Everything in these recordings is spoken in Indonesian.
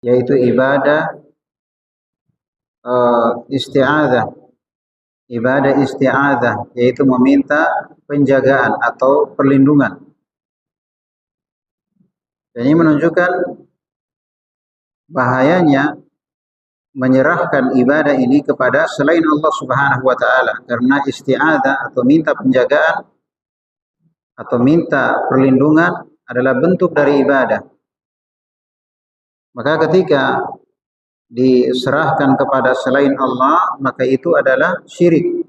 yaitu ibadah isti'adzah. Ibadah isti'adzah yaitu meminta penjagaan atau perlindungan. Dan ini menunjukkan bahayanya menyerahkan ibadah ini kepada selain Allah Subhanahu wa taala, karena isti'adzah atau minta penjagaan atau minta perlindungan adalah bentuk dari ibadah. Maka ketika diserahkan kepada selain Allah, maka itu adalah syirik.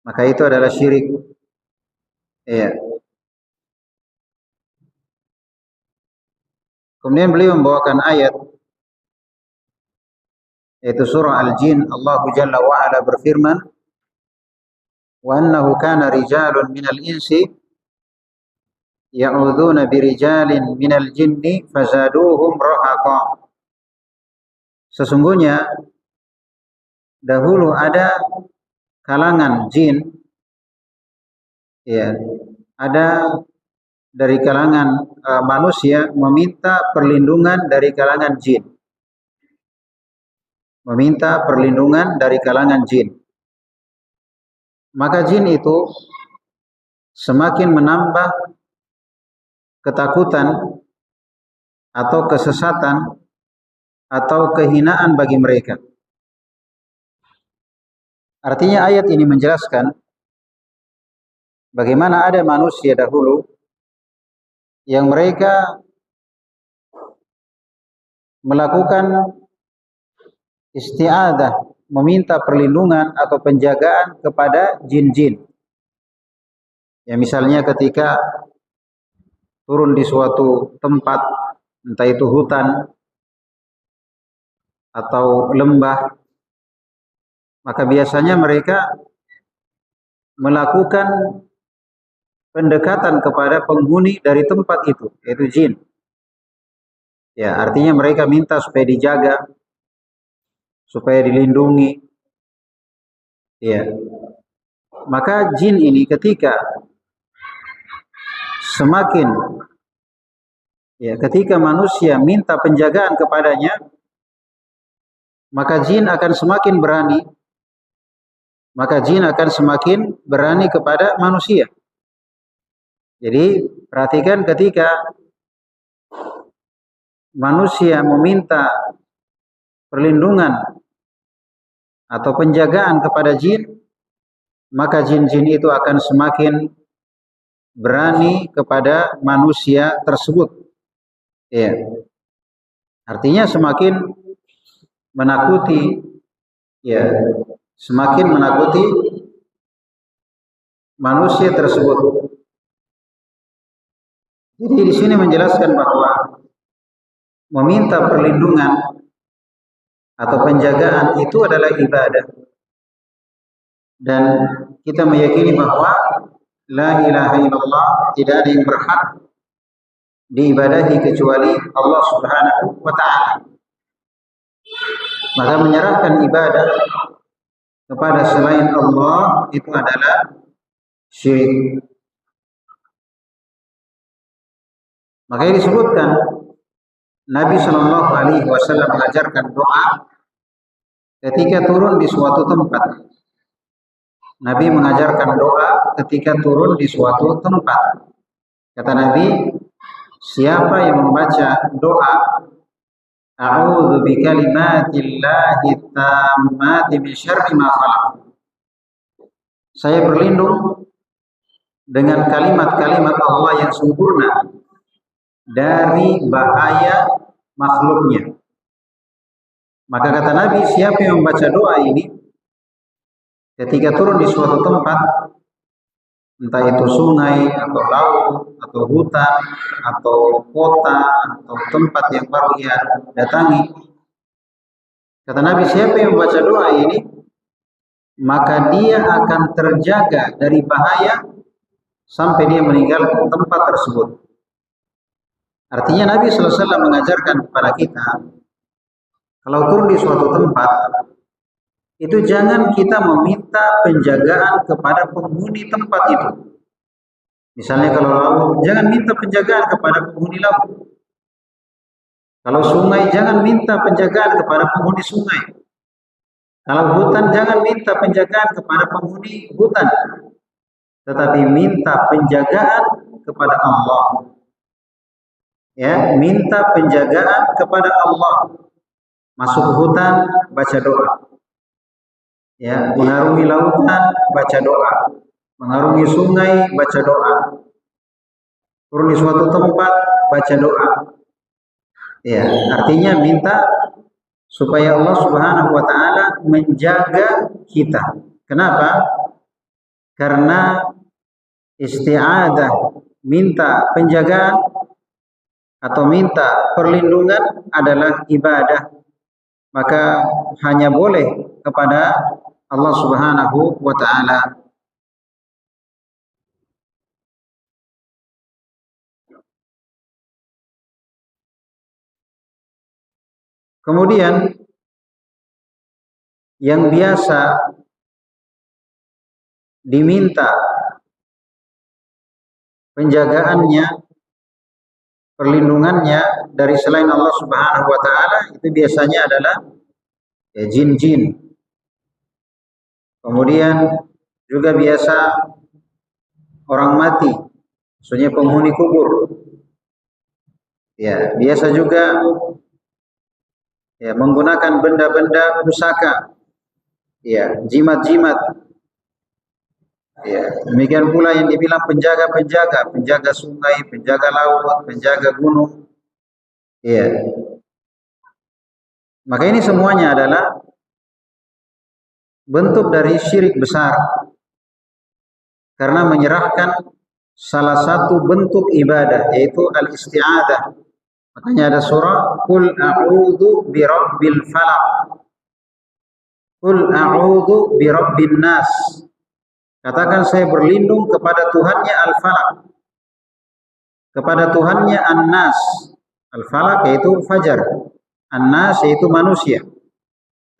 Maka itu adalah syirik. Iya. Kemudian beliau membawakan ayat, yaitu surah Al-Jin. Allah Jalla wa Ala berfirman, "Wa annahu kana rijalun minal insi ya'udzuna birijalin minal jinni fazaduhum rahaqa." Sesungguhnya dahulu ada kalangan jin, ya, ada dari kalangan manusia meminta perlindungan dari kalangan jin. Meminta perlindungan dari kalangan jin. Maka jin itu semakin menambah ketakutan atau kesesatan atau kehinaan bagi mereka. Artinya ayat ini menjelaskan bagaimana ada manusia dahulu yang mereka melakukan isti'adzah, meminta perlindungan atau penjagaan kepada jin-jin. Ya, misalnya ketika turun di suatu tempat, entah itu hutan atau lembah, maka biasanya mereka melakukan pendekatan kepada penghuni dari tempat itu, yaitu jin. Ya, artinya mereka minta supaya dijaga, supaya dilindungi. Ya. Maka jin ini ketika manusia minta penjagaan kepadanya, maka jin akan semakin berani. Maka jin akan semakin berani kepada manusia. Jadi perhatikan, ketika manusia meminta perlindungan atau penjagaan kepada jin, maka jin-jin itu akan semakin berani kepada manusia tersebut. Ya. Artinya semakin menakuti, ya, semakin menakuti manusia tersebut. Jadi di sini menjelaskan bahwa meminta perlindungan atau penjagaan itu adalah ibadah. Dan kita meyakini bahwa la ilaha illallah, tidak ada yang berhak diibadahi kecuali Allah Subhanahu wa ta'ala. Maka menyerahkan ibadah kepada selain Allah itu adalah syirik. Makanya disebutkan Nabi Shallallahu Alaihi Wasallam mengajarkan doa ketika turun di suatu tempat. Nabi mengajarkan doa ketika turun di suatu tempat. Kata Nabi, siapa yang membaca doa a'udzu bikalimatillahi tammati min syarri ma khalaq, saya berlindung dengan kalimat-kalimat Allah yang sempurna dari bahaya makhluknya. Maka kata Nabi, siapa yang membaca doa ini ketika turun di suatu tempat, entah itu sungai atau laut atau hutan atau kota atau tempat yang baru ia datangi, kata Nabi, siapa yang membaca doa ini, maka dia akan terjaga dari bahaya sampai dia meninggalkan tempat tersebut. Artinya Nabi sallallahu alaihi wasallam mengajarkan kepada kita, kalau turun di suatu tempat, itu jangan kita meminta penjagaan kepada penghuni tempat itu. Misalnya kalau laut, jangan minta penjagaan kepada penghuni laut. Kalau sungai, jangan minta penjagaan kepada penghuni sungai. Kalau hutan, jangan minta penjagaan kepada penghuni hutan, tetapi minta penjagaan kepada Allah. Ya, minta penjagaan kepada Allah. Masuk ke hutan, baca doa. Ya, mengarungi lautan, baca doa. Mengarungi sungai, baca doa. Turun di suatu tempat, baca doa. Ya, artinya minta supaya Allah Subhanahu wa taala menjaga kita. Kenapa? Karena isti'adzah, minta penjagaan atau minta perlindungan adalah ibadah. Maka hanya boleh kepada Allah Subhanahu wa taala. Kemudian yang biasa diminta penjagaannya, perlindungannya dari selain Allah Subhanahu wa taala itu biasanya adalah ya, jin-jin. Kemudian juga biasa orang mati, maksudnya penghuni kubur. Ya, biasa juga ya menggunakan benda-benda pusaka. Ya, jimat-jimat. Ya, demikian pula yang dibilang penjaga-penjaga, penjaga sungai, penjaga laut, penjaga gunung. Ya. Maka ini semuanya adalah bentuk dari syirik besar. Karena menyerahkan salah satu bentuk ibadah, yaitu al-isti'adzah. Makanya ada surah Qul a'udzu birabbil falaq. Qul a'udzu birabbin nas. Katakan saya berlindung kepada Tuhannya Al-Falaq. Kepada Tuhannya An-Nas. Al-Falaq yaitu fajar. An-Nas yaitu manusia.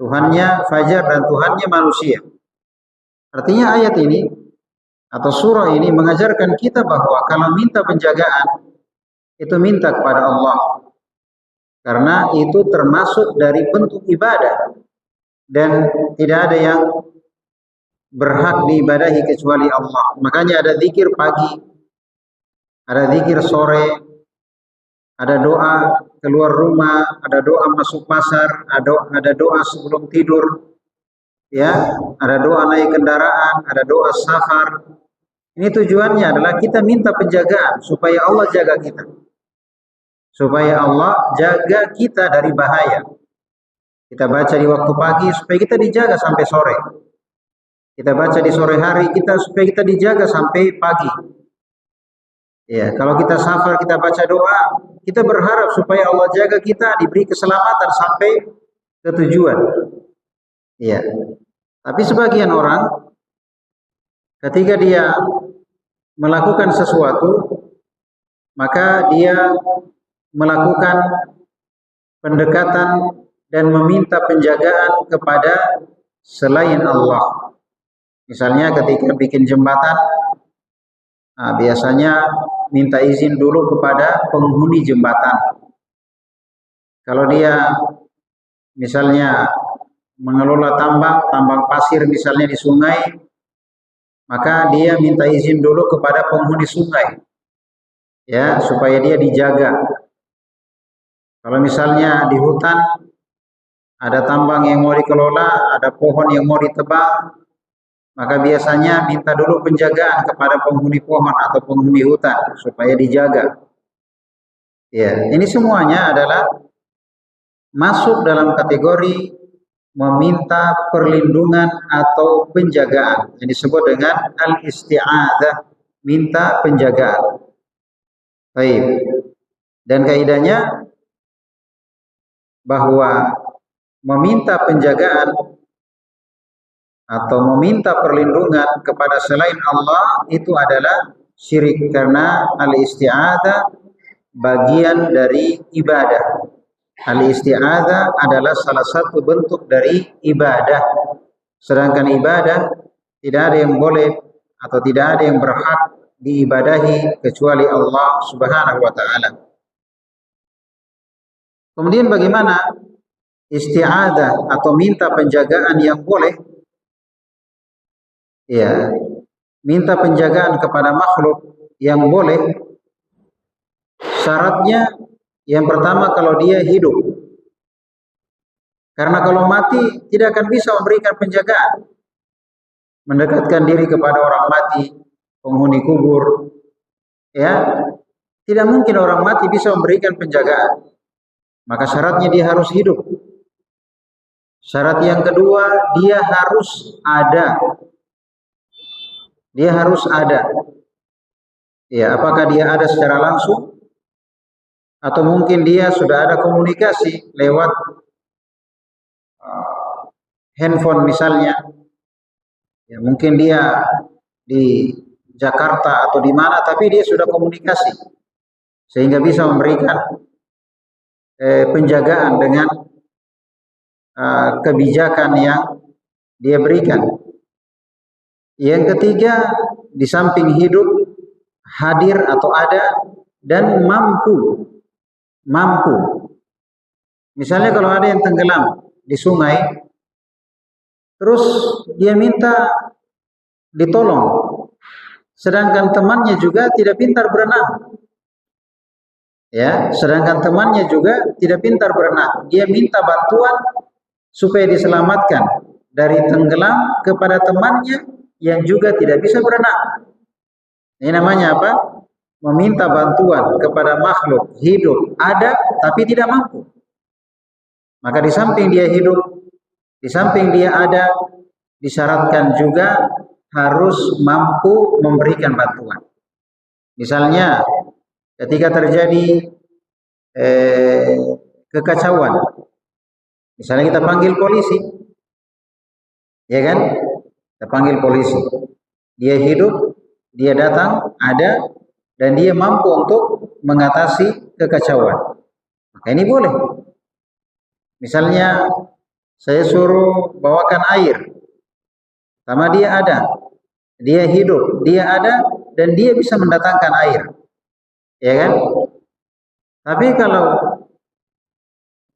Tuhannya fajar dan Tuhannya manusia. Artinya ayat ini atau surah ini mengajarkan kita bahwa kalau minta penjagaan itu minta kepada Allah. Karena itu termasuk dari bentuk ibadah. Dan tidak ada yang berhak diibadahi kecuali Allah. Makanya ada zikir pagi, ada zikir sore, ada doa keluar rumah, ada doa masuk pasar, ada doa sebelum tidur, ya, ada doa naik kendaraan, ada doa safar. Ini tujuannya adalah kita minta penjagaan supaya Allah jaga kita, supaya Allah jaga kita dari bahaya. Kita baca di waktu pagi supaya kita dijaga sampai sore. Kita baca di sore hari supaya kita dijaga sampai pagi. Ya, kalau kita safar kita baca doa, kita berharap supaya Allah jaga kita, diberi keselamatan sampai ke tujuan. Ya. Tapi sebagian orang ketika dia melakukan sesuatu, maka dia melakukan pendekatan dan meminta penjagaan kepada selain Allah. Misalnya ketika bikin jembatan, biasanya minta izin dulu kepada penghuni jembatan. Kalau dia misalnya mengelola tambang pasir misalnya di sungai, maka dia minta izin dulu kepada penghuni sungai, ya, supaya dia dijaga. Kalau misalnya di hutan ada tambang yang mau dikelola, ada pohon yang mau ditebang, maka biasanya minta dulu penjagaan kepada penghuni pohon atau penghuni hutan supaya dijaga. Ya, ini semuanya adalah masuk dalam kategori meminta perlindungan atau penjagaan yang disebut dengan al-isti'adzah, minta penjagaan. Baik. Dan kaidahnya bahwa meminta penjagaan atau meminta perlindungan kepada selain Allah itu adalah syirik, karena al-isti'adzah bagian dari ibadah. Al-isti'adzah adalah salah satu bentuk dari ibadah. Sedangkan ibadah tidak ada yang boleh atau tidak ada yang berhak diibadahi kecuali Allah Subhanahu wa taala. Kemudian bagaimana isti'adah atau minta penjagaan yang boleh? Ya, minta penjagaan kepada makhluk yang boleh, syaratnya yang pertama kalau dia hidup. Karena kalau mati tidak akan bisa memberikan penjagaan. Mendekatkan diri kepada orang mati, penghuni kubur, ya, tidak mungkin orang mati bisa memberikan penjagaan. Maka syaratnya dia harus hidup. Syarat yang kedua, dia harus ada. Dia harus ada. Ya, apakah dia ada secara langsung atau mungkin dia sudah ada komunikasi lewat handphone misalnya. Ya, mungkin dia di Jakarta atau di mana, tapi dia sudah komunikasi sehingga bisa memberikan penjagaan dengan kebijakan yang dia berikan. Yang ketiga, di samping hidup, hadir atau ada dan mampu. Misalnya kalau ada yang tenggelam di sungai, terus dia minta ditolong, sedangkan temannya juga tidak pintar berenang. Ya, sedangkan temannya juga tidak pintar berenang. Dia minta bantuan supaya diselamatkan dari tenggelam kepada temannya yang juga tidak bisa berenang. Ini namanya apa? Meminta bantuan kepada makhluk hidup ada tapi tidak mampu. Maka di samping dia hidup, di samping dia ada, disyaratkan juga harus mampu memberikan bantuan. Misalnya ketika terjadi kekacauan, misalnya kita panggil polisi, ya kan? Kita panggil polisi. Dia hidup, dia datang, ada, dan dia mampu untuk mengatasi kekacauan. Maka ini boleh. Misalnya saya suruh bawakan air, sama dia ada, dia hidup, dia ada, dan dia bisa mendatangkan air, ya kan? Tapi kalau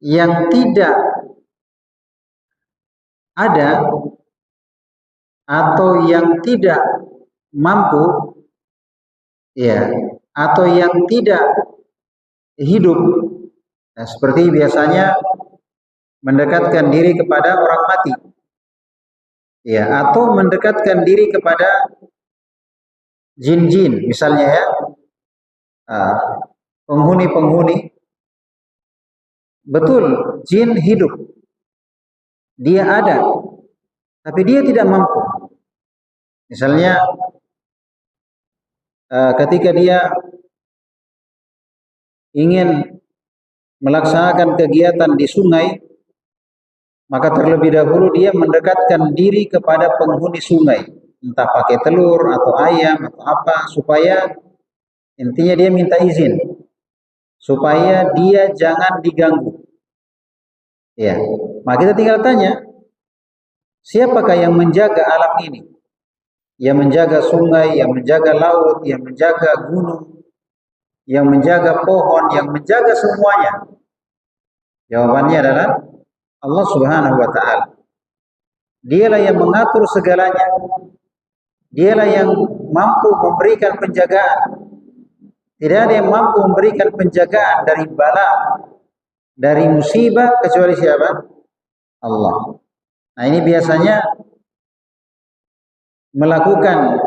yang tidak ada atau yang tidak mampu, ya, atau yang tidak hidup, nah, seperti biasanya mendekatkan diri kepada orang mati, ya, atau mendekatkan diri kepada jin-jin, misalnya ya, penghuni-penghuni. Betul, jin hidup, dia ada, tapi dia tidak mampu. Misalnya ketika dia ingin melaksanakan kegiatan di sungai, maka terlebih dahulu dia mendekatkan diri kepada penghuni sungai, entah pakai telur atau ayam atau apa, supaya intinya dia minta izin supaya dia jangan diganggu. Ya, maka kita tinggal tanya, siapakah yang menjaga alam ini? Yang menjaga sungai, yang menjaga laut, yang menjaga gunung, yang menjaga pohon, yang menjaga semuanya. Jawabannya adalah Allah Subhanahu wa ta'ala. Dialah yang mengatur segalanya. Dialah yang mampu memberikan penjagaan. Tidak ada yang mampu memberikan penjagaan dari bala, dari musibah kecuali siapa? Allah. Nah, ini biasanya melakukan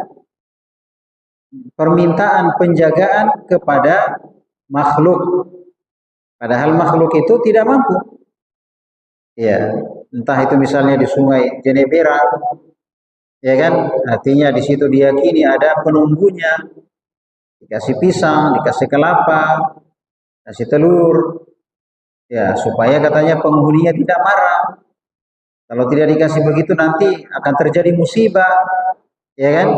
permintaan penjagaan kepada makhluk, padahal makhluk itu tidak mampu. Ya, entah itu misalnya di sungai Jeneberang, ya kan? Artinya di situ diyakini ada penunggunya, dikasih pisang, dikasih kelapa, kasih telur, ya, supaya katanya penghuninya tidak marah. Kalau tidak dikasih begitu nanti akan terjadi musibah, ya kan?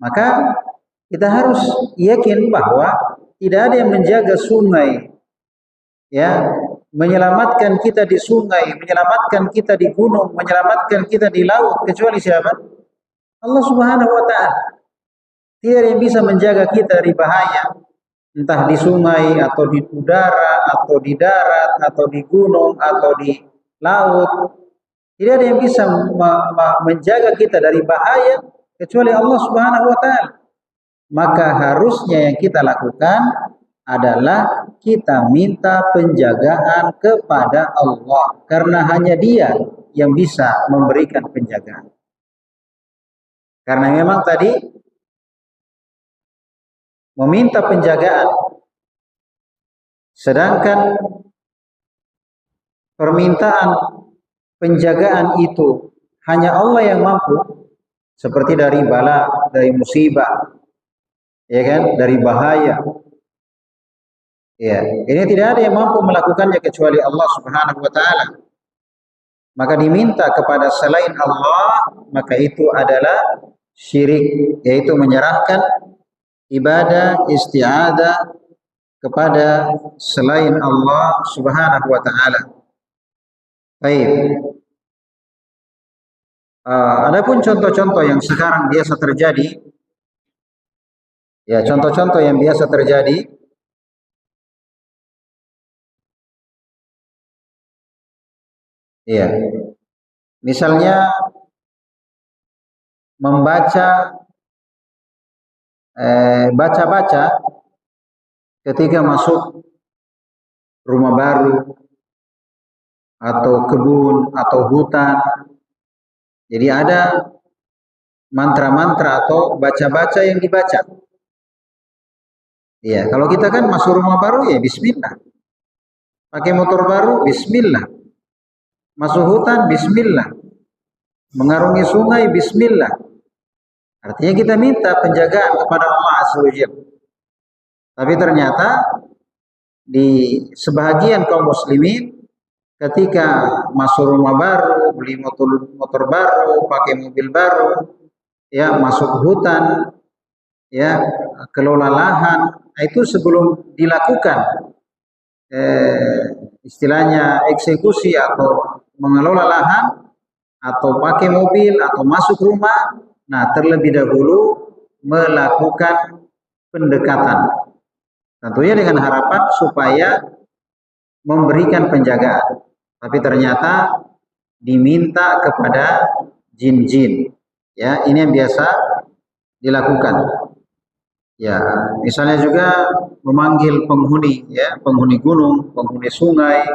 Maka kita harus yakin bahwa tidak ada yang menjaga sungai, ya, menyelamatkan kita di sungai, menyelamatkan kita di gunung, menyelamatkan kita di laut, kecuali siapa? Allah Subhanahu wa ta'ala. Tidak ada yang bisa menjaga kita dari bahaya, entah di sungai atau di udara atau di darat atau di gunung atau di laut. Tidak ada yang bisa menjaga kita dari bahaya kecuali Allah Subhanahu wa taala. Maka harusnya yang kita lakukan adalah kita minta penjagaan kepada Allah, karena hanya Dia yang bisa memberikan penjagaan. Karena memang tadi meminta penjagaan, sedangkan permintaan penjagaan itu hanya Allah yang mampu, seperti dari bala, dari musibah, ya kan, dari bahaya. Ya, ini tidak ada yang mampu melakukannya kecuali Allah Subhanahu wa taala. Maka diminta kepada selain Allah, maka itu adalah syirik, yaitu menyerahkan ibadah isti'adzah kepada selain Allah Subhanahu wa taala. Baik. Adapun contoh-contoh yang sekarang biasa terjadi, ya contoh-contoh yang biasa terjadi, ya misalnya membaca baca-baca ketika masuk rumah baru atau kebun atau hutan. Jadi ada mantra-mantra atau baca-baca yang dibaca. Ya, kalau kita kan masuk rumah baru ya bismillah. Pakai motor baru bismillah. Masuk hutan bismillah. Mengarungi sungai bismillah. Artinya kita minta penjagaan kepada Allah Azza wa Jalla. Tapi ternyata di sebahagian kaum muslimin ketika masuk rumah baru, beli motor baru, pakai mobil baru, ya masuk hutan, ya kelola lahan, itu sebelum dilakukan istilahnya eksekusi atau mengelola lahan atau pakai mobil atau masuk rumah, nah terlebih dahulu melakukan pendekatan, tentunya dengan harapan supaya memberikan penjagaan. Tapi ternyata diminta kepada jin-jin. Ya, ini yang biasa dilakukan. Ya, misalnya juga memanggil penghuni, ya, penghuni gunung, penghuni sungai,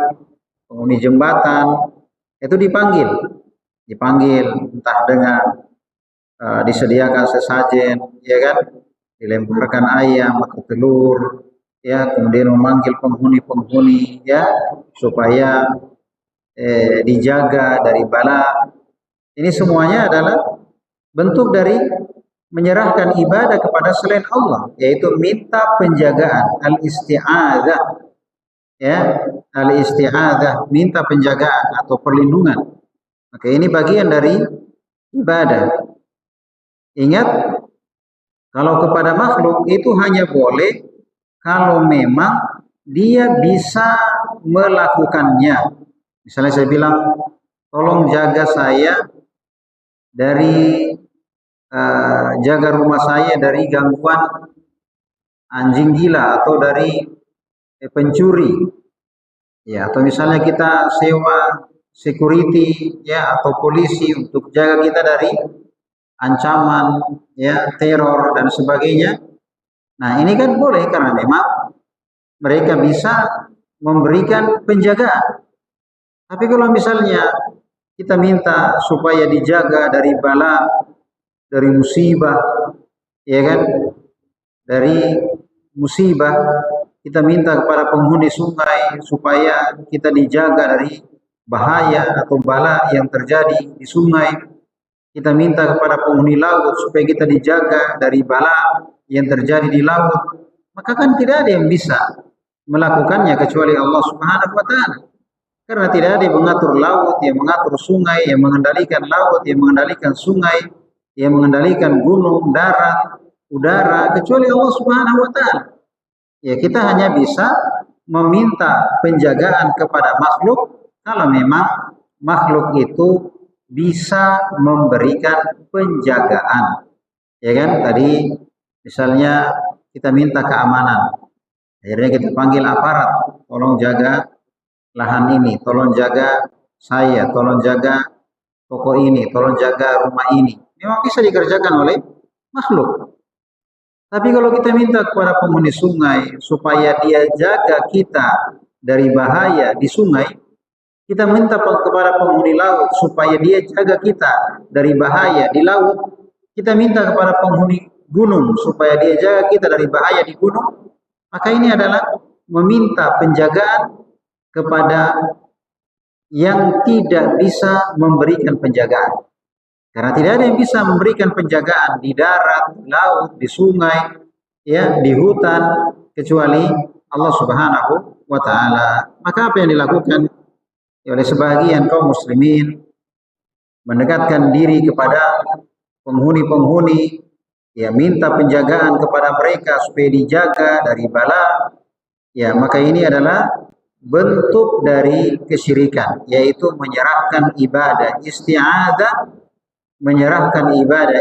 penghuni jembatan, itu dipanggil entah dengan disediakan sesajen, ya kan, dilemparkan ayam atau telur, ya, kemudian memanggil penghuni-penghuni, ya, supaya dijaga dari bala. Ini semuanya adalah bentuk dari menyerahkan ibadah kepada selain Allah, yaitu minta penjagaan, al-isti'adzah, ya, al-isti'adzah, minta penjagaan atau perlindungan. Maka ini bagian dari ibadah. Ingat, kalau kepada makhluk itu hanya boleh kalau memang dia bisa melakukannya. Misalnya saya bilang, tolong jaga saya dari jaga rumah saya dari gangguan anjing gila atau dari pencuri, ya, atau misalnya kita sewa security, ya, atau polisi untuk jaga kita dari ancaman, ya, teror dan sebagainya. Nah ini kan boleh karena memang mereka bisa memberikan penjagaan. Tapi kalau misalnya kita minta supaya dijaga dari bala, dari musibah, ya kan, dari musibah, kita minta kepada penghuni sungai supaya kita dijaga dari bahaya atau bala yang terjadi di sungai. Kita minta kepada penghuni laut supaya kita dijaga dari bala yang terjadi di laut. Maka kan tidak ada yang bisa melakukannya kecuali Allah Subhanahu wa taala. Karena tidak ada yang mengatur laut, yang mengatur sungai, yang mengendalikan laut, yang mengendalikan sungai, yang mengendalikan gunung, darat, udara, kecuali Allah Subhanahu wa taala. Ya, kita hanya bisa meminta penjagaan kepada makhluk kalau memang makhluk itu bisa memberikan penjagaan. Ya kan? Tadi misalnya kita minta keamanan. Akhirnya kita panggil aparat, tolong jaga lahan ini, tolong jaga saya, tolong jaga toko ini, tolong jaga rumah ini. Memang bisa dikerjakan oleh makhluk. Tapi kalau kita minta kepada penghuni sungai supaya dia jaga kita dari bahaya di sungai, kita minta kepada penghuni laut supaya dia jaga kita dari bahaya di laut, kita minta kepada penghuni gunung supaya dia jaga kita dari bahaya di gunung, maka ini adalah meminta penjagaan kepada yang tidak bisa memberikan penjagaan. Karena tidak ada yang bisa memberikan penjagaan di darat, di laut, di sungai, ya, di hutan, kecuali Allah Subhanahu wa Ta'ala. Maka apa yang dilakukan oleh sebagian kaum muslimin, mendekatkan diri kepada penghuni-penghuni, ya, minta penjagaan kepada mereka supaya dijaga dari bala, ya, maka ini adalah bentuk dari kesyirikan, yaitu menyerahkan ibadah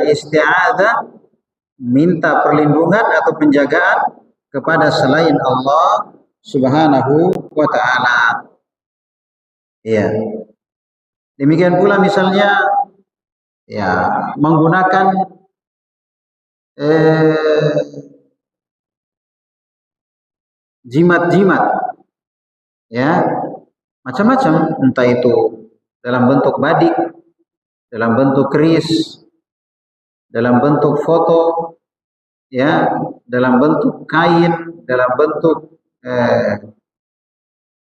isti'adzah, minta perlindungan atau penjagaan kepada selain Allah Subhanahu wa Ta'ala. Ya. Demikian pula misalnya, ya, menggunakan jimat-jimat, ya, macam-macam, entah itu dalam bentuk badik, dalam bentuk keris, dalam bentuk foto, ya, dalam bentuk kain, dalam bentuk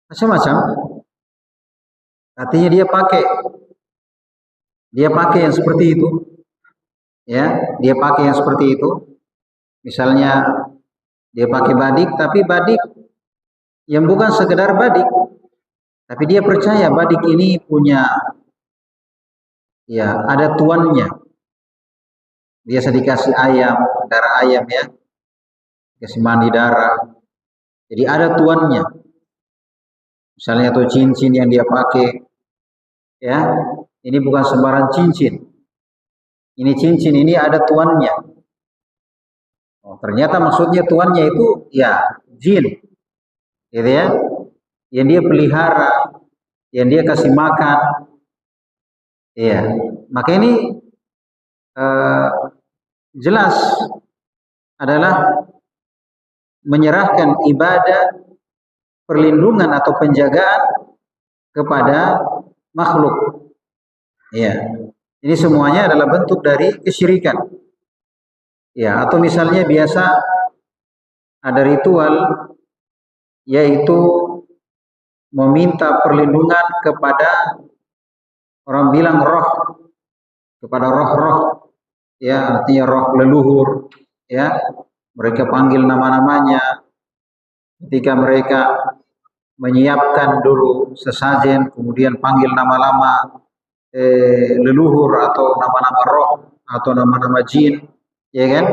macam-macam. Artinya dia pakai yang seperti itu, ya, dia pakai yang seperti itu. Misalnya dia pakai badik, tapi badik yang bukan sekedar badik, tapi dia percaya badik ini punya, ya, ada tuannya. Biasa dikasih ayam, darah ayam, ya, dikasih mandi darah. Jadi ada tuannya. Misalnya atau cincin yang dia pakai, ya, ini bukan sembarang cincin. Ini cincin ini ada tuannya. Oh, ternyata maksudnya tuannya itu, ya, jin, gitu ya, yang dia pelihara, yang dia kasih makan, ya. Maka ini jelas adalah menyerahkan ibadah, perlindungan atau penjagaan kepada makhluk. Ya, ini semuanya adalah bentuk dari kesyirikan. Ya, atau misalnya biasa ada ritual, yaitu meminta perlindungan kepada, orang bilang roh, kepada roh-roh, ya, artinya roh leluhur, ya, mereka panggil nama-namanya ketika mereka menyiapkan dulu sesajen, kemudian panggil nama-nama leluhur atau nama-nama roh atau nama-nama jin, ya kan?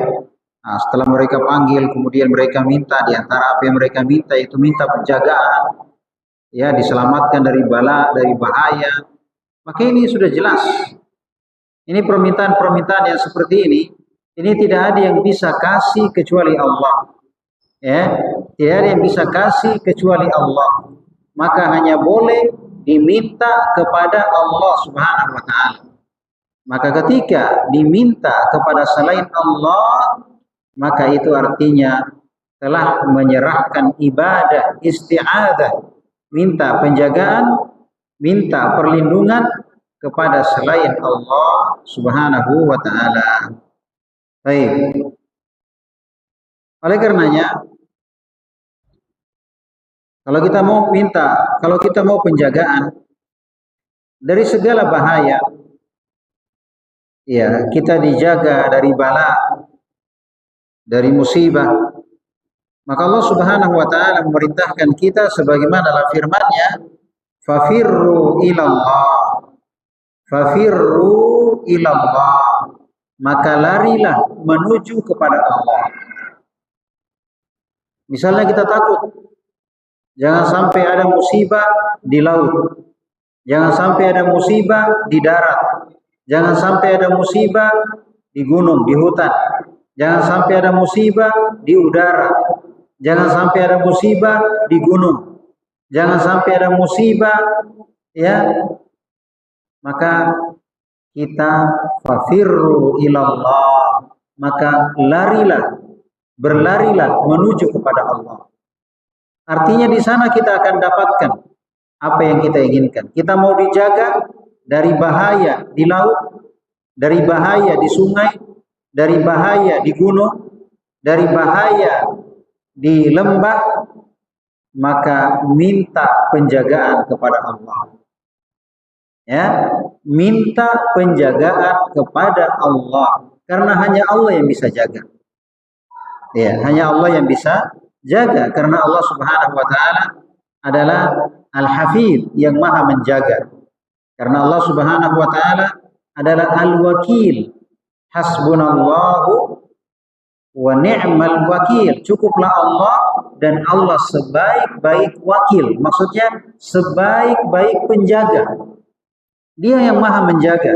Nah, setelah mereka panggil, kemudian mereka minta, di antara apa yang mereka minta itu minta penjagaan, ya, diselamatkan dari bala, dari bahaya. Maka ini sudah jelas. Ini permintaan-permintaan yang seperti ini tidak ada yang bisa kasih kecuali Allah. Ya, tidak ada yang bisa kasih kecuali Allah. Maka hanya boleh diminta kepada Allah Subhanahu wa Ta'ala. Maka ketika diminta kepada selain Allah, maka itu artinya telah menyerahkan ibadah isti'adzah, minta penjagaan, minta perlindungan kepada selain Allah Subhanahu wa Ta'ala. Baik. Oleh karenanya, kalau kita mau penjagaan dari segala bahaya, ya, kita dijaga dari bala, dari musibah, maka Allah Subhanahu wa Ta'ala memerintahkan kita sebagaimana dalam firman-Nya, fafirru ilallah, fafirru ilallah, maka larilah menuju kepada Allah. Misalnya kita takut, jangan sampai ada musibah di laut, jangan sampai ada musibah di darat, jangan sampai ada musibah di gunung, di hutan, jangan sampai ada musibah di udara, Jangan sampai ada musibah di gunung. Jangan sampai ada musibah, ya. Maka kita fafirru ilallah, maka larilah, berlarilah menuju kepada Allah. Artinya di sana kita akan dapatkan apa yang kita inginkan. Kita mau dijaga dari bahaya di laut, dari bahaya di sungai, dari bahaya di gunung, dari bahaya di lembah, maka minta penjagaan kepada Allah. Ya, minta penjagaan kepada Allah, karena hanya Allah yang bisa jaga. Ya, hanya Allah yang bisa jaga, karena Allah Subhanahu wa taala adalah Al-Hafiz yang Maha menjaga. Karena Allah Subhanahu wa taala adalah Al-Wakil. Hasbunallahu wa ni'mal wakil. Cukuplah Allah, dan Allah sebaik-baik wakil. Maksudnya sebaik-baik penjaga. Dia yang Maha menjaga.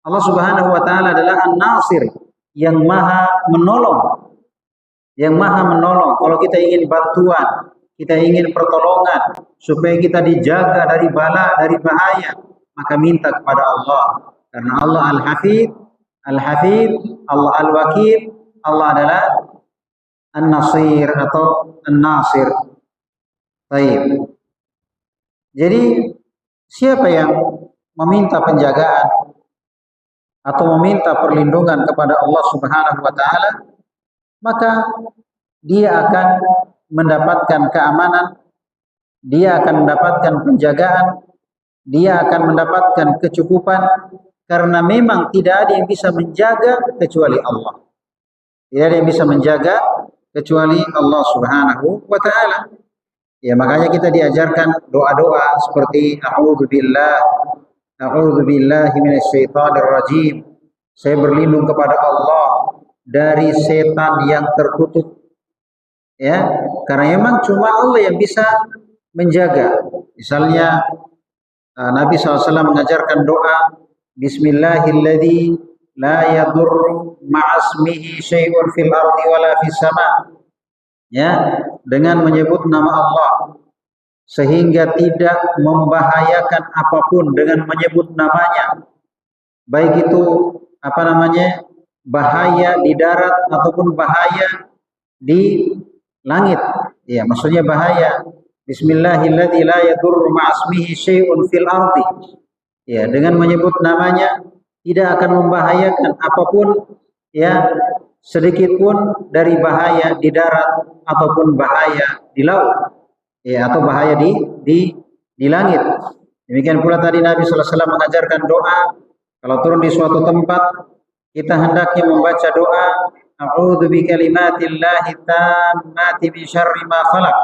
Allah Subhanahu wa taala adalah An-Nasir, yang Maha menolong. Yang Maha menolong. Kalau kita ingin bantuan, kita ingin pertolongan supaya kita dijaga dari bala, dari bahaya, maka minta kepada Allah. Karena Allah Al-Hafid, Allah Al-Wakil, Allah adalah An-Nasir atau An-Nasir. Baik. Jadi siapa yang meminta penjagaan atau meminta perlindungan kepada Allah Subhanahu wa taala, maka dia akan mendapatkan keamanan, dia akan mendapatkan penjagaan, dia akan mendapatkan kecukupan, karena memang tidak ada yang bisa menjaga kecuali Allah. Tidak ada yang bisa menjaga kecuali Allah Subhanahu wa taala. Ya, makanya kita diajarkan doa-doa seperti a'udzubillahi minasyaitonir rajim. Saya berlindung kepada Allah dari setan yang terkutuk. Ya, karena memang cuma Allah yang bisa menjaga. Misalnya Nabi SAW mengajarkan doa Bismillahilladzi la yadurru ma'asmihi syai'un fil ardi wala fis sama. Ya, dengan menyebut nama Allah, sehingga tidak membahayakan apapun dengan menyebut namanya. Baik itu bahaya di darat ataupun bahaya di langit. Ya, maksudnya bahaya. Bismillahilladzi la yadurru ma'asmihi syai'un fil ardi. Ya, dengan menyebut namanya tidak akan membahayakan apapun, ya, sedikit pun dari bahaya di darat ataupun bahaya di laut, ya, atau bahaya di langit. Demikian pula tadi Nabi sallallahu alaihi wasallam mengajarkan doa kalau turun di suatu tempat, kita hendaknya membaca doa a'udzu bikalimatillahi tammati min syarri ma khalaq.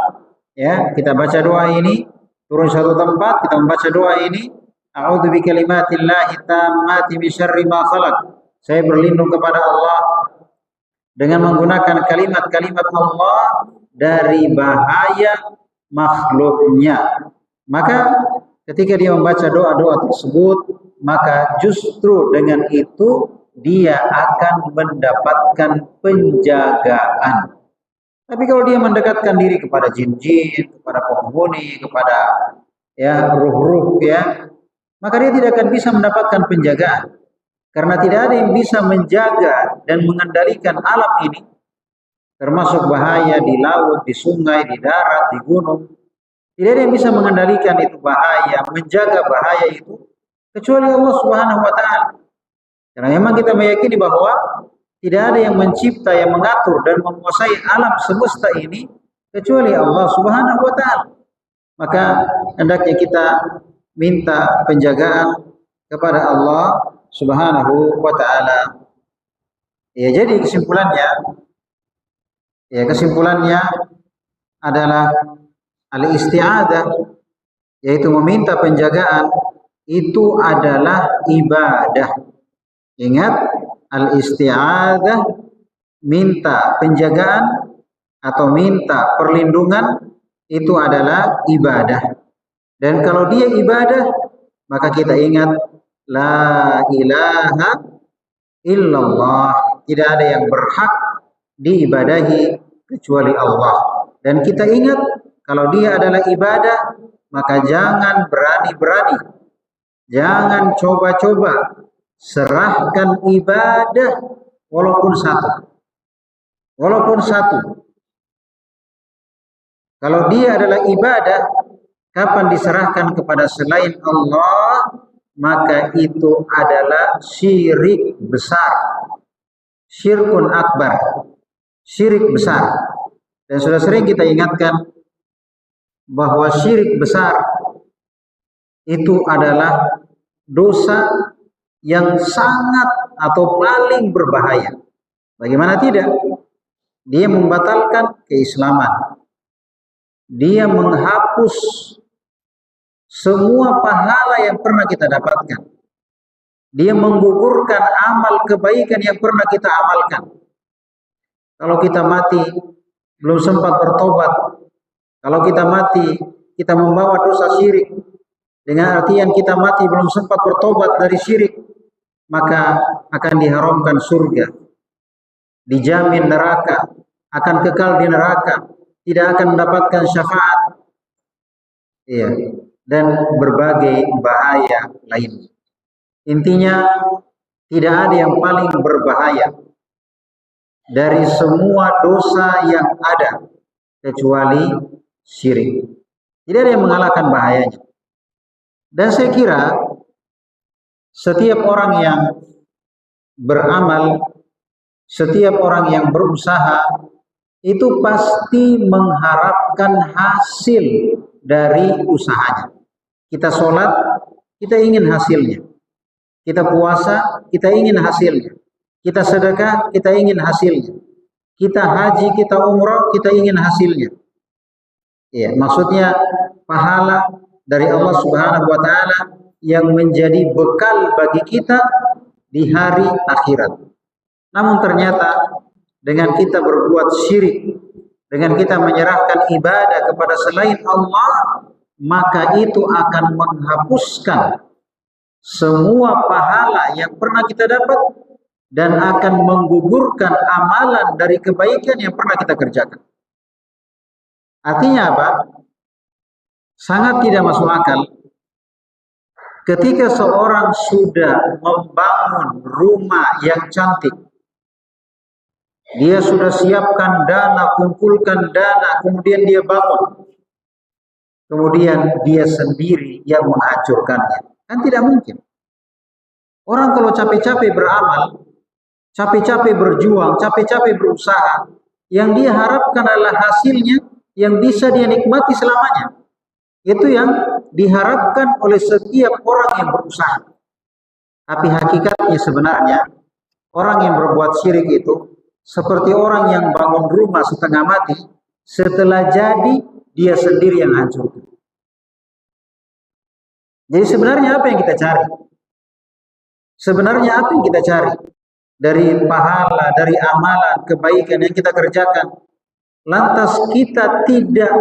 Ya, kita baca doa ini, turun suatu tempat, kita membaca doa ini, a'udzu bikalimatillahi tammati min syarri ma khalaq. Saya berlindung kepada Allah dengan menggunakan kalimat-kalimat Allah dari bahaya makhluknya. Maka ketika dia membaca doa-doa tersebut, maka justru dengan itu dia akan mendapatkan penjagaan. Tapi kalau dia mendekatkan diri kepada jin-jin, kepada penghuni, kepada ruh-ruh, maka dia tidak akan bisa mendapatkan penjagaan. Karena tidak ada yang bisa menjaga dan mengendalikan alam ini, termasuk bahaya di laut, di sungai, di darat, di gunung. Tidak ada yang bisa mengendalikan itu bahaya, menjaga bahaya itu, kecuali Allah Subhanahu wa taala. Karena memang kita meyakini bahwa tidak ada yang mencipta, yang mengatur dan menguasai alam semesta ini kecuali Allah Subhanahu wa taala. Maka hendaknya kita minta penjagaan kepada Allah Subhanahu wa taala. Ya, jadi kesimpulannya adalah al-isti'adzah, yaitu meminta penjagaan, itu adalah ibadah. Ingat, al-isti'adzah, minta penjagaan atau minta perlindungan, itu adalah ibadah. Dan kalau dia ibadah, maka kita ingat la ilaha illallah, tidak ada yang berhak diibadahi kecuali Allah. Dan kita ingat, kalau dia adalah ibadah, maka jangan berani-berani, jangan coba-coba, serahkan ibadah walaupun satu. Walaupun satu. Kalau dia adalah ibadah, kapan diserahkan kepada selain Allah, maka itu adalah syirik besar. Syirkun akbar. Syirik besar. Dan sudah sering kita ingatkan bahwa syirik besar itu adalah dosa yang sangat atau paling berbahaya. Bagaimana tidak? Dia membatalkan keislaman. Dia menghapus semua pahala yang pernah kita dapatkan. Dia menggugurkan amal kebaikan yang pernah kita amalkan. Kalau kita mati belum sempat bertobat, kalau kita mati kita membawa dosa syirik, dengan artian kita mati belum sempat bertobat dari syirik, maka akan diharamkan surga, dijamin neraka, akan kekal di neraka, tidak akan mendapatkan syafaat, dan berbagai bahaya lain. Intinya tidak ada yang paling berbahaya dari semua dosa yang ada kecuali syirik. Tidak ada yang mengalahkan bahayanya. Dan saya kira setiap orang yang beramal, setiap orang yang berusaha, itu pasti mengharapkan hasil dari usahanya. Kita sholat, kita ingin hasilnya. Kita puasa, kita ingin hasilnya. Kita sedekah, kita ingin hasilnya. Kita haji, kita umrah, kita ingin hasilnya. Ya, maksudnya pahala dari Allah Subhanahu wa taala yang menjadi bekal bagi kita di hari akhirat. Namun ternyata dengan kita berbuat syirik, dengan kita menyerahkan ibadah kepada selain Allah, maka itu akan menghapuskan semua pahala yang pernah kita dapat dan akan menggugurkan amalan dari kebaikan yang pernah kita kerjakan. Artinya apa? Sangat tidak masuk akal ketika seorang sudah membangun rumah yang cantik, dia sudah siapkan dana, kumpulkan dana, kemudian dia bangun, kemudian dia sendiri yang menghancurkannya. Kan tidak mungkin. Orang kalau capek-capek beramal, capek-capek berjuang, capek-capek berusaha, yang dia harapkan adalah hasilnya yang bisa dia nikmati selamanya. Itu yang diharapkan oleh setiap orang yang berusaha. Tapi hakikatnya sebenarnya, orang yang berbuat syirik itu seperti orang yang bangun rumah setengah mati, setelah jadi dia sendiri yang hancur. Jadi sebenarnya apa yang kita cari? Sebenarnya apa yang kita cari? Dari pahala, dari amalan, kebaikan yang kita kerjakan. Lantas kita tidak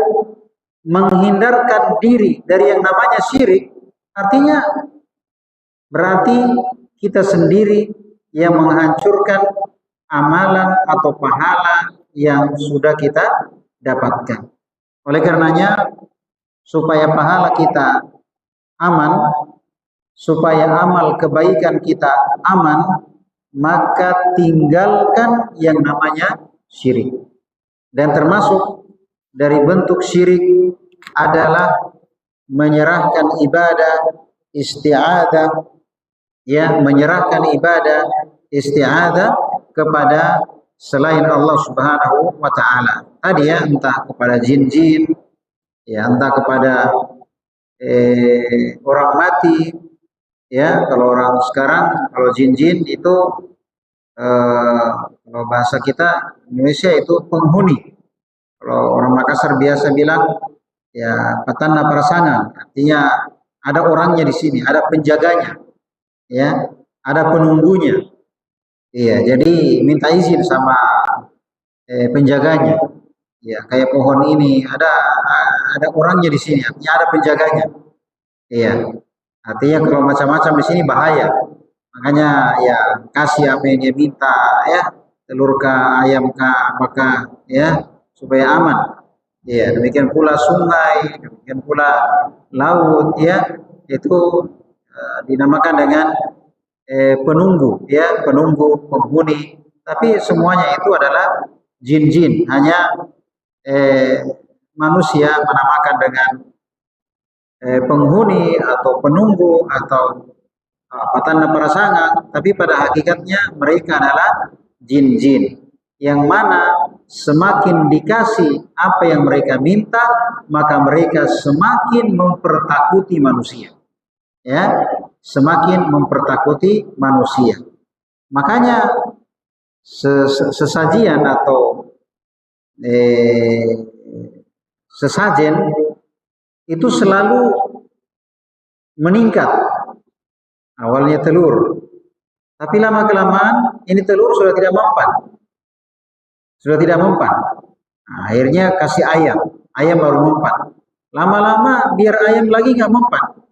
menghindarkan diri dari yang namanya syirik, artinya berarti kita sendiri yang menghancurkan amalan atau pahala yang sudah kita dapatkan. Oleh karenanya, supaya pahala kita aman, supaya amal kebaikan kita aman, maka tinggalkan yang namanya syirik. Dan termasuk dari bentuk syirik adalah menyerahkan ibadah isti'adah, ya, menyerahkan ibadah isti'adah kepada selain Allah Subhanahu wa taala. Tadi ya, entah kepada jin-jin, ya, entah kepada orang mati, ya. Kalau orang sekarang, kalau jin-jin itu kalau bahasa kita Indonesia itu penghuni. Kalau orang Makassar biasa bilang ya patanna prasanga, artinya ada orangnya di sini, ada penjaganya, ya, ada penunggunya. Iya, jadi minta izin sama penjaganya. Ya, kayak pohon ini ada orangnya di sini, artinya ada penjaganya. Iya. Artinya kalau macam-macam di sini bahaya. Makanya ya kasih apa yang dia minta, ya, telur kah, ayam kah, apakah, ya, supaya aman. Ya, demikian pula sungai, demikian pula laut, ya, itu dinamakan dengan penunggu, ya, penunggu, penghuni. Tapi semuanya itu adalah jin-jin. Hanya eh, manusia menamakan dengan penghuni atau penunggu atau patanda prasangka, tapi pada hakikatnya mereka adalah jin-jin yang mana semakin dikasih apa yang mereka minta, maka mereka semakin mempertakuti manusia, ya, semakin mempertakuti manusia. Makanya sesajian atau sesajen itu selalu meningkat. Awalnya telur, tapi lama-kelamaan ini telur sudah tidak mempan. Sudah tidak mempan. Nah, akhirnya kasih ayam, ayam baru mempan. Lama-lama biar ayam lagi nggak mempan.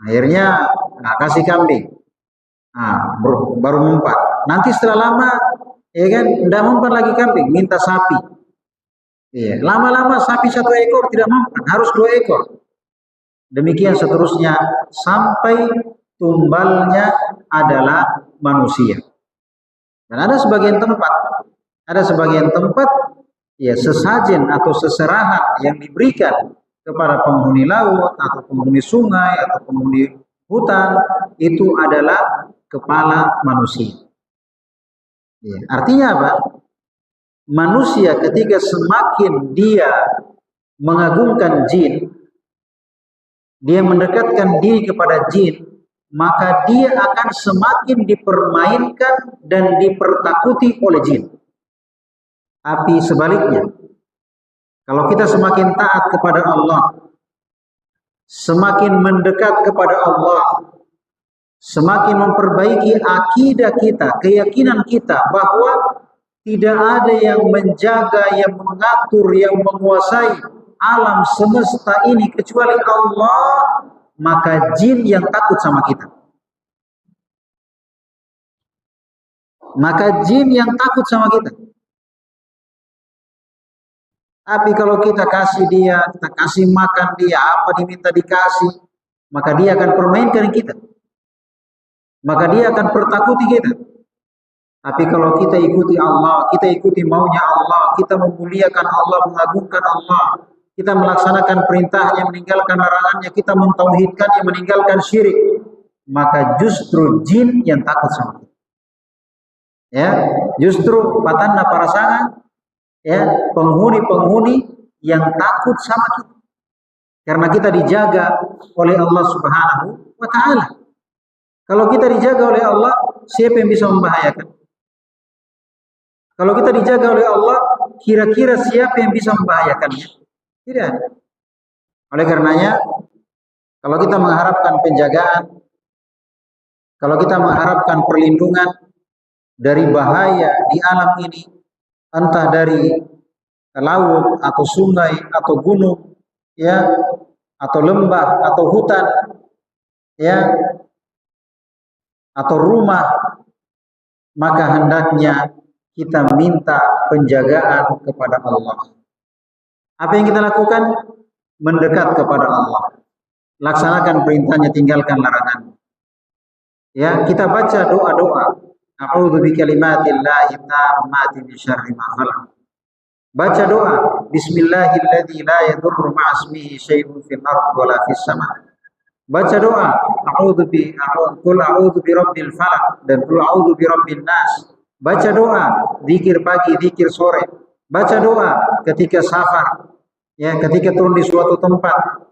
Akhirnya kasih kambing, baru mempan. Nanti setelah lama, ya kan, tidak mempan lagi kambing, minta sapi. Iya, lama-lama sapi 1 ekor tidak mempan, harus 2 ekor. Demikian seterusnya sampai tumbalnya adalah manusia. Dan ada sebagian tempat ya sesajen atau seserahan yang diberikan kepada penghuni laut atau penghuni sungai atau penghuni hutan itu adalah kepala manusia. Ya, artinya apa? Manusia ketika semakin dia mengagungkan jin, dia mendekatkan diri kepada jin, maka dia akan semakin dipermainkan dan dipertakuti oleh jin. Tapi sebaliknya, kalau kita semakin taat kepada Allah, semakin mendekat kepada Allah, semakin memperbaiki akidah kita, keyakinan kita bahwa tidak ada yang menjaga, yang mengatur, yang menguasai alam semesta ini kecuali Allah, maka jin yang takut sama kita. Maka jin yang takut sama kita. Tapi kalau kita kasih dia, kita kasih makan dia, apa diminta dikasih, maka dia akan permainkan kita. Maka dia akan pertakuti kita. Tapi kalau kita ikuti Allah, kita ikuti maunya Allah, kita memuliakan Allah, mengagungkan Allah, kita melaksanakan perintahnya, meninggalkan larangannya, kita mentauhidkannya, meninggalkan syirik, maka justru jin yang takut sama kita. Ya, justru patanda prasangka, ya, penghuni-penghuni yang takut sama kita. Karena kita dijaga oleh Allah Subhanahu wa ta'ala. Kalau kita dijaga oleh Allah, siapa yang bisa membahayakan? Kalau kita dijaga oleh Allah, kira-kira siapa yang bisa membahayakannya? Tidak. Oleh karenanya, kalau kita mengharapkan penjagaan, kalau kita mengharapkan perlindungan dari bahaya di alam ini, entah dari laut atau sungai atau gunung, ya, atau lembah atau hutan, ya, atau rumah, maka hendaknya kita minta penjagaan kepada Allah. Apa yang kita lakukan? Mendekat kepada Allah. Laksanakan perintahnya, tinggalkan larangan. Ya, kita baca doa-doa. A'udzu bikalimatillahi tammati min syarri ma khalaq. Baca doa, bismillahilladzi la yadurru ma'asmihi syai'un fil ardi wala fis sama. Baca doa, a'udzu bi rabbil falaq dan qul a'udzu bi rabbin nas. Baca doa, zikir pagi, zikir sore. Baca doa ketika safar, ya, ketika turun di suatu tempat.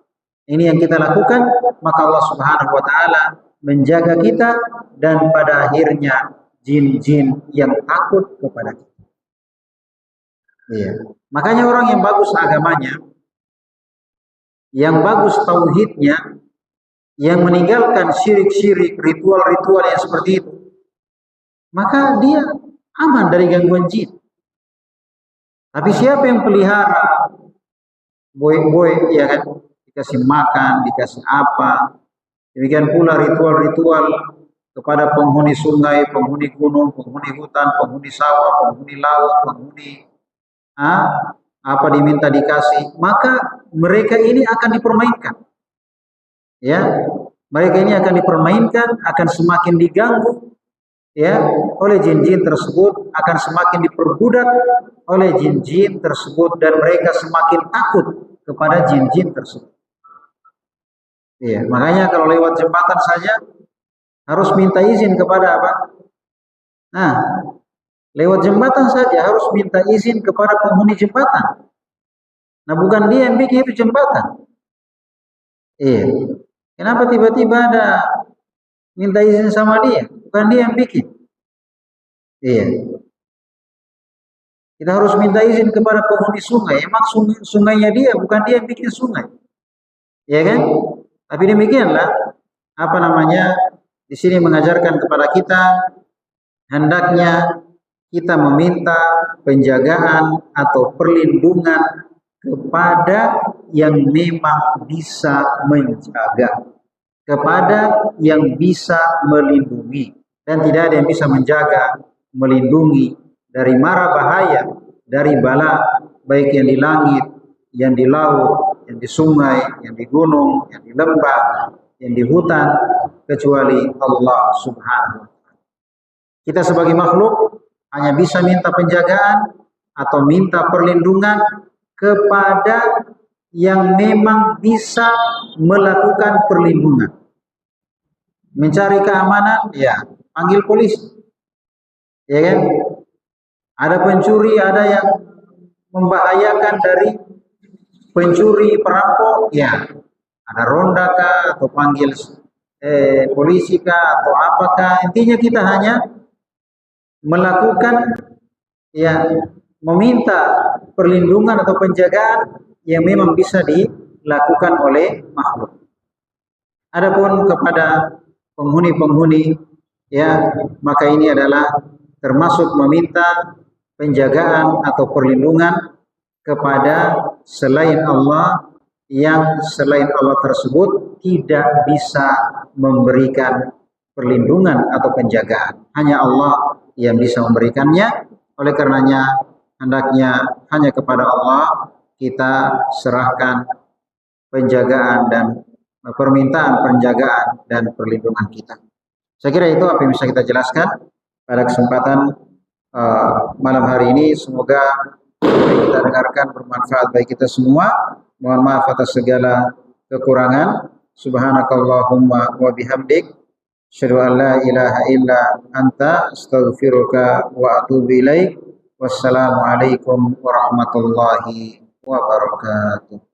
Ini yang kita lakukan, maka Allah Subhanahu wa ta'ala menjaga kita dan pada akhirnya jin-jin yang takut kepada kita. Ya. Makanya orang yang bagus agamanya, yang bagus tauhidnya, yang meninggalkan syirik-syirik, ritual-ritual yang seperti itu, maka dia aman dari gangguan jin. Tapi siapa yang pelihara boy-boy, ya kan, dikasih makan, dikasih apa, demikian pula ritual-ritual kepada penghuni sungai, penghuni gunung, penghuni hutan, penghuni sawah, penghuni laut, penghuni apa diminta dikasih, maka mereka ini akan dipermainkan. Ya, mereka ini akan dipermainkan, akan semakin diganggu, ya, oleh jin-jin tersebut, akan semakin diperbudak oleh jin-jin tersebut, dan mereka semakin takut kepada jin-jin tersebut. Iya, makanya kalau lewat jembatan saja harus minta izin kepada apa? Nah, lewat jembatan saja harus minta izin kepada penghuni jembatan. Nah, bukan dia yang bikin itu jembatan. Iya. Kenapa tiba-tiba ada minta izin sama dia? Bukan dia yang bikin. Iya. Kita harus minta izin kepada penghuni sungai. Emang sungainya dia, bukan dia yang bikin sungai. Ya kan? Tapi demikianlah, apa namanya, di sini mengajarkan kepada kita, hendaknya kita meminta penjagaan atau perlindungan kepada yang memang bisa menjaga, kepada yang bisa melindungi, dan tidak ada yang bisa menjaga, melindungi dari mara bahaya, dari bala, baik yang di langit, yang di laut, yang di sungai, yang di gunung, yang di lembah, yang di hutan, kecuali Allah Subhanahu wa Ta'ala. Kita sebagai makhluk hanya bisa minta penjagaan atau minta perlindungan kepada yang memang bisa melakukan perlindungan. Mencari keamanan, ya, panggil polisi. Ya kan? Ada pencuri, ada yang membahayakan dari pencuri, perampok, ya, ada ronda kah, atau panggil polisi kah, atau apakah. Intinya kita hanya melakukan, ya, meminta perlindungan atau penjagaan yang memang bisa dilakukan oleh makhluk. Adapun kepada penghuni-penghuni, ya, maka ini adalah termasuk meminta penjagaan atau perlindungan kepada selain Allah, yang selain Allah tersebut tidak bisa memberikan perlindungan atau penjagaan. Hanya Allah yang bisa memberikannya. Oleh karenanya hendaknya hanya kepada Allah kita serahkan penjagaan dan permintaan penjagaan dan perlindungan kita. Saya kira itu apa yang bisa kita jelaskan pada kesempatan malam hari ini. Semoga kita dengarkan bermanfaat bagi kita semua. Mohon maaf atas segala kekurangan. Subhanakallahumma wa bihamdik, asyhadu an la ilaha illa anta, astaghfiruka wa atubu ilaik. Wassalamualaikum warahmatullahi wabarakatuh.